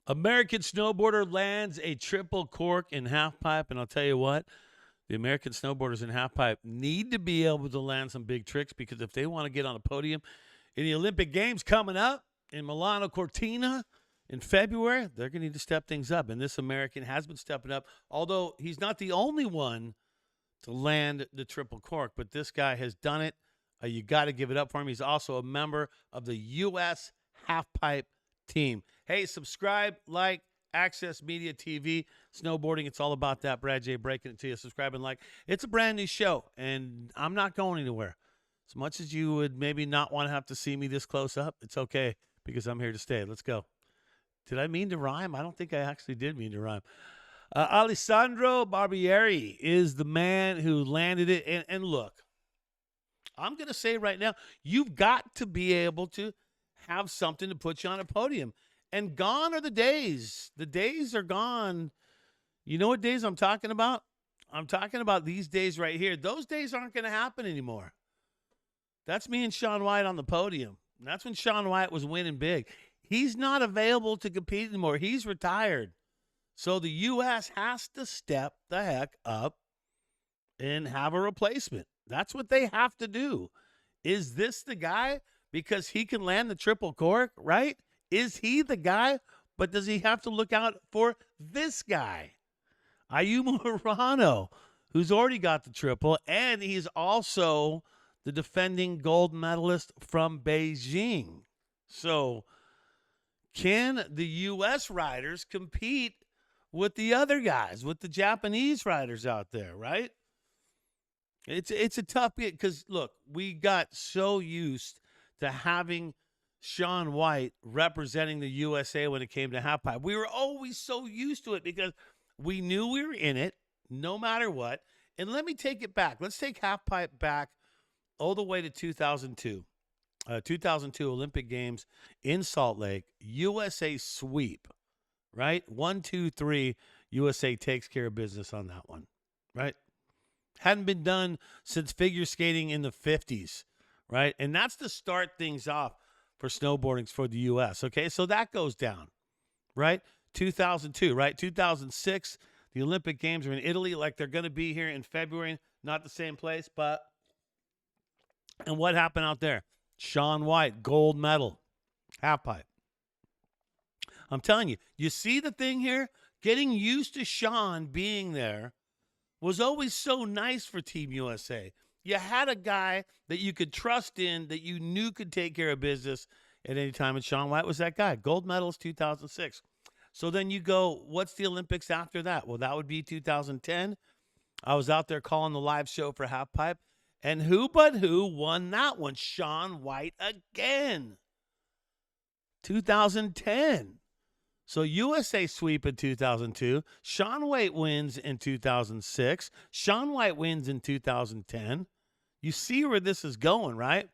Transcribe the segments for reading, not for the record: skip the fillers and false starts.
American Snowboarder lands a triple cork in halfpipe, and I'll tell you what, the American snowboarders in halfpipe need to be able to land some big tricks, because if they want to get on a podium in the Olympic Games coming up in Milano Cortina in February, they're going to need to step things up. And this American has been stepping up, although he's not the only one to land the triple cork, but this guy has done it. You got to give it up for him. He's also a member of the U.S. Halfpipe team. Hey, subscribe, like, Access Media TV, Snowboarding. It's all about that. Brad J breaking it to you. Subscribe and like. It's a brand new show, and I'm not going anywhere. As much as you would maybe not want to have to see me this close up, it's okay, because I'm here to stay. Let's go. Did I mean to rhyme? I don't think I actually did mean to rhyme. Alessandro Barbieri is the man who landed it. And look, I'm going to say right now, you've got to be able to have something to put you on a podium. And gone are the days. The days are gone. You know what days I'm talking about? I'm talking about these days right here. Those days aren't going to happen anymore. That's me and Shaun White on the podium. And that's when Shaun White was winning big. He's not available to compete anymore. He's retired. So the U.S. has to step the heck up and have a replacement. That's what they have to do. Is this the guy? Because he can land the triple cork, right? Is he the guy? But does he have to look out for this guy, Ayumu Hirano, who's already got the triple, and he's also the defending gold medalist from Beijing. So can the U.S. riders compete with the other guys, with the Japanese riders out there, right? It's a tough bit, because, look, we got so used to having Shaun White representing the USA when it came to halfpipe. We were always so used to it because we knew we were in it no matter what. And let me take it back. Let's take halfpipe back all the way to 2002. 2002 Olympic Games in Salt Lake. USA sweep, right? 1, 2, 3. USA takes care of business on that one, right? Hadn't been done since figure skating in the 50s, right? And that's to start things off for snowboarding for the U.S., okay? So that goes down, right? 2002, right? 2006, the Olympic Games are in Italy, like they're going to be here in February. Not the same place, but... And what happened out there? Shaun White, gold medal, halfpipe. I'm telling you, you see the thing here? Getting used to Shaun being there was always so nice for Team USA. You had a guy that you could trust in, that you knew could take care of business at any time, and Shaun White was that guy. Gold medals 2006. So then you go, what's the Olympics after that? Well, that would be 2010. I was out there calling the live show for halfpipe, and who but who won that one? Shaun White again. 2010. So USA sweep in 2002. Shaun White wins in 2006. Shaun White wins in 2010. You see where this is going, right?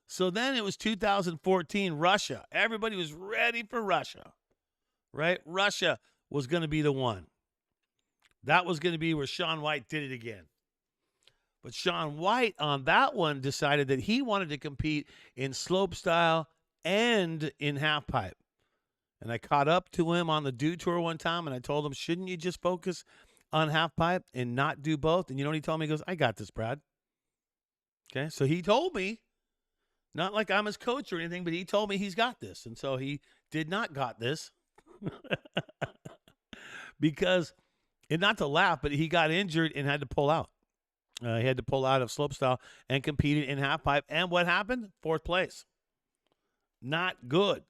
So then it was 2014, Russia. Everybody was ready for Russia, right? Russia was going to be the one. That was going to be where Shaun White did it again. But Shaun White on that one decided that he wanted to compete in slopestyle and in halfpipe. And I caught up to him on the Do Tour one time, and I told him, shouldn't you just focus on halfpipe and not do both? And you know what he told me? He goes, I got this, Brad. Okay, so he told me, not like I'm his coach or anything, but he told me he's got this. And so he did not got this. Because, and not to laugh, but he got injured and had to pull out. He had to pull out of slopestyle and competed in halfpipe. And what happened? 4th place. Not good.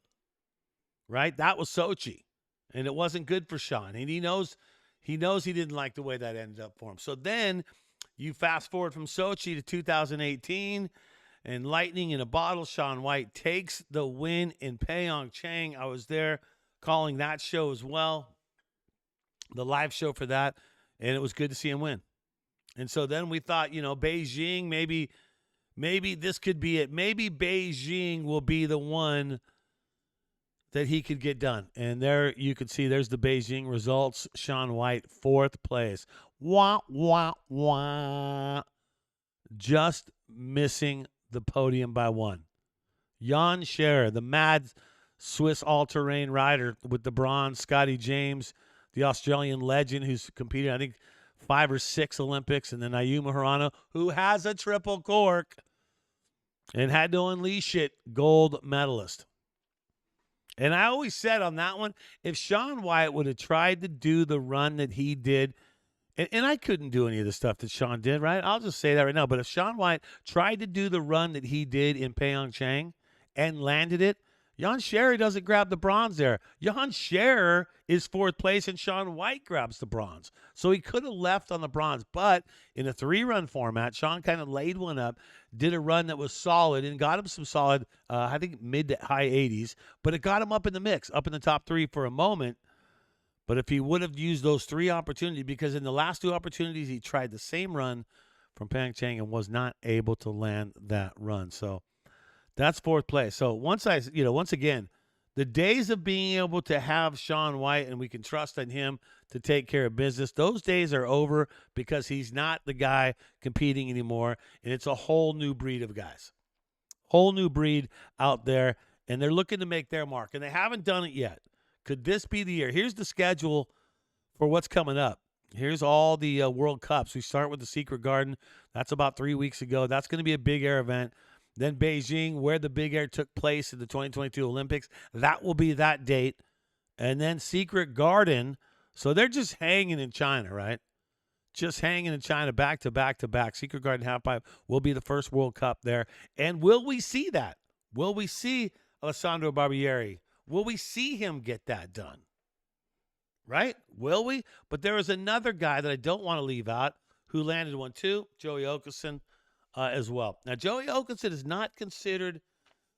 Right? That was Sochi. And it wasn't good for Shaun. And he knows he didn't like the way that ended up for him. So then you fast forward from Sochi to 2018, and lightning in a bottle, Shaun White takes the win in Pyeongchang. I was there calling that show as well, the live show for that, and it was good to see him win. And so then we thought, Beijing, maybe this could be it. Maybe Beijing will be the one that he could get done. And there you could see there's the Beijing results. Shaun White, 4th place. Wah, wah, wah. Just missing the podium by 1. Jan Scherer, the mad Swiss all-terrain rider with the bronze. Scotty James, the Australian legend who's competed, I think, 5 or 6 Olympics. And then Ayumu Hirano, who has a triple cork and had to unleash it, gold medalist. And I always said on that one, if Shaun White would have tried to do the run that he did, and I couldn't do any of the stuff that Shaun did, right? I'll just say that right now. But if Shaun White tried to do the run that he did in Pyeongchang and landed it, Jan Scherer doesn't grab the bronze there. Jan Scherer is 4th place, and Shaun White grabs the bronze. So he could have left on the bronze. But in a 3-run format, Shaun kind of laid one up, did a run that was solid, and got him some solid, I think, mid to high 80s. But it got him up in the mix, up in the top 3 for a moment. But if he would have used those 3 opportunities, because in the last 2 opportunities, he tried the same run from Pyeongchang and was not able to land that run. So that's 4th place. So once again, the days of being able to have Shaun White and we can trust in him to take care of business, those days are over because he's not the guy competing anymore. And it's a whole new breed of guys, whole new breed out there. And they're looking to make their mark, and they haven't done it yet. Could this be the year? Here's the schedule for what's coming up. Here's all the World Cups. We start with the Secret Garden. That's about 3 weeks ago. That's going to be a big air event. Then Beijing, where the big air took place in the 2022 Olympics. That will be that date. And then Secret Garden. So they're just hanging in China, right? Just hanging in China back to back to back. Secret Garden Halfpipe will be the first World Cup there. And will we see that? Will we see Alessandro Barbieri? Will we see him get that done? Right? Will we? But there is another guy that I don't want to leave out who landed one too, Joey Okeson as well. Now, Joey Okeson is not considered,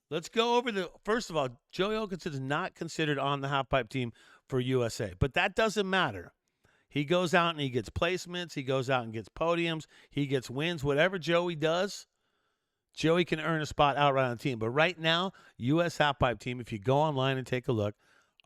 let's go over first of all, Joey Okeson is not considered on the halfpipe team for USA, but that doesn't matter. He goes out and he gets placements. He goes out and gets podiums. He gets wins. Whatever Joey does, Joey can earn a spot outright on the team. But right now, U.S. halfpipe team, if you go online and take a look,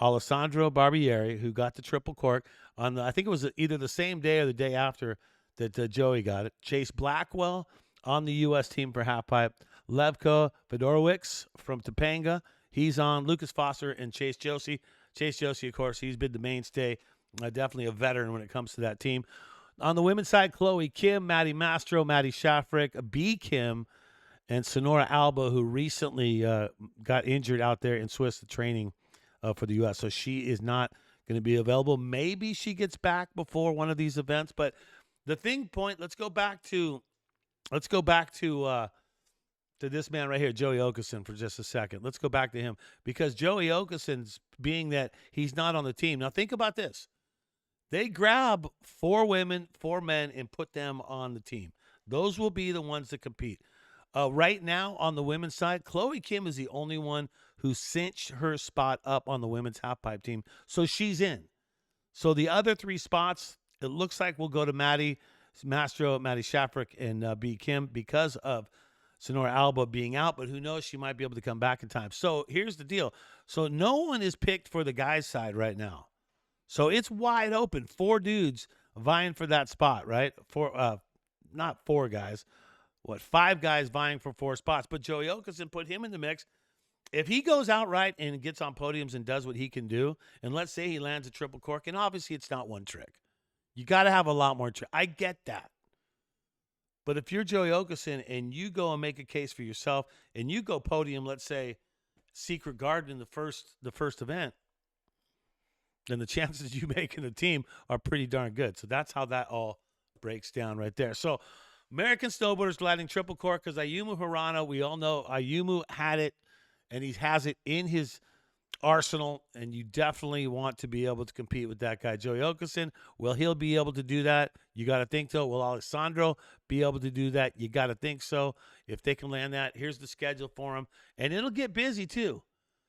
Alessandro Barbieri, who got the triple cork on I think it was either the same day or the day after that Joey got it. Chase Blackwell on the U.S. team for halfpipe. Levko Fedorowicz from Topanga, he's on. Lucas Foster and Chase Josie. Chase Josie, of course, he's been the mainstay. Definitely a veteran when it comes to that team. On the women's side, Chloe Kim, Maddie Mastro, Maddie Shafrick, B. Kim, and Sonora Alba, who recently got injured out there in Swiss training for the U.S. So she is not going to be available. Maybe she gets back before one of these events. But the let's go back to this man right here, Joey Okeson, for just a second. Let's go back to him because Joey Okeson's being that he's not on the team. Now think about this. They grab 4 women, 4 men, and put them on the team. Those will be the ones that compete. Right now, on the women's side, Chloe Kim is the only one who cinched her spot up on the women's halfpipe team. So she's in. So the other 3 spots, it looks like will go to Maddie Mastro, Maddie Shafrick, and B. Kim because of Sonora Alba being out. But who knows? She might be able to come back in time. So here's the deal. So no one is picked for the guys' side right now. So it's wide open. 4 dudes vying for that spot, right? Not 4 guys. 5 guys vying for 4 spots. But Joey Okeson, put him in the mix. If he goes outright and gets on podiums and does what he can do, and let's say he lands a triple cork, and obviously it's not one trick. You got to have a lot more trick. I get that. But if you're Joey Okeson and you go and make a case for yourself and you go podium, let's say Secret Garden in the first event, then the chances you make in the team are pretty darn good. So that's how that all breaks down right there. So American Snowboarders landing triple cork because Ayumu Hirano, we all know Ayumu had it, and he has it in his arsenal, and you definitely want to be able to compete with that guy. Joey Okeson, will he'll be able to do that? You got to think so. Will Alessandro be able to do that? You got to think so. If they can land that, here's the schedule for him, and it'll get busy too.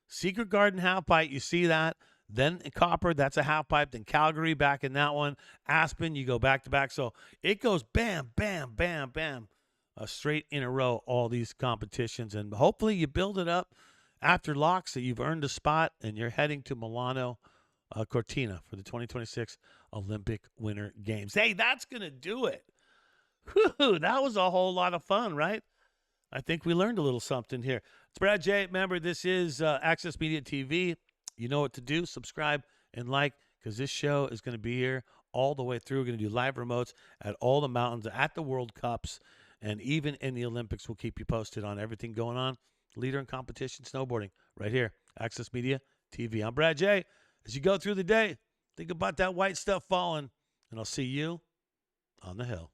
Secret Garden Halfpipe, you see that. Then Copper, that's a halfpipe. Then Calgary back in that one. Aspen, you go back to back. So it goes bam, bam, bam, bam, straight in a row, all these competitions. And hopefully you build it up after locks that you've earned a spot and you're heading to Milano Cortina for the 2026 Olympic Winter Games. Hey, that's going to do it. Whew, that was a whole lot of fun, right? I think we learned a little something here. Brad J. Remember, this is Access Media TV. You know what to do. Subscribe and like, because this show is going to be here all the way through. We're going to do live remotes at all the mountains, at the World Cups, and even in the Olympics. We'll keep you posted on everything going on. Leader in competition snowboarding right here, Access Media TV. I'm Brad J. As you go through the day, think about that white stuff falling, and I'll see you on the hill.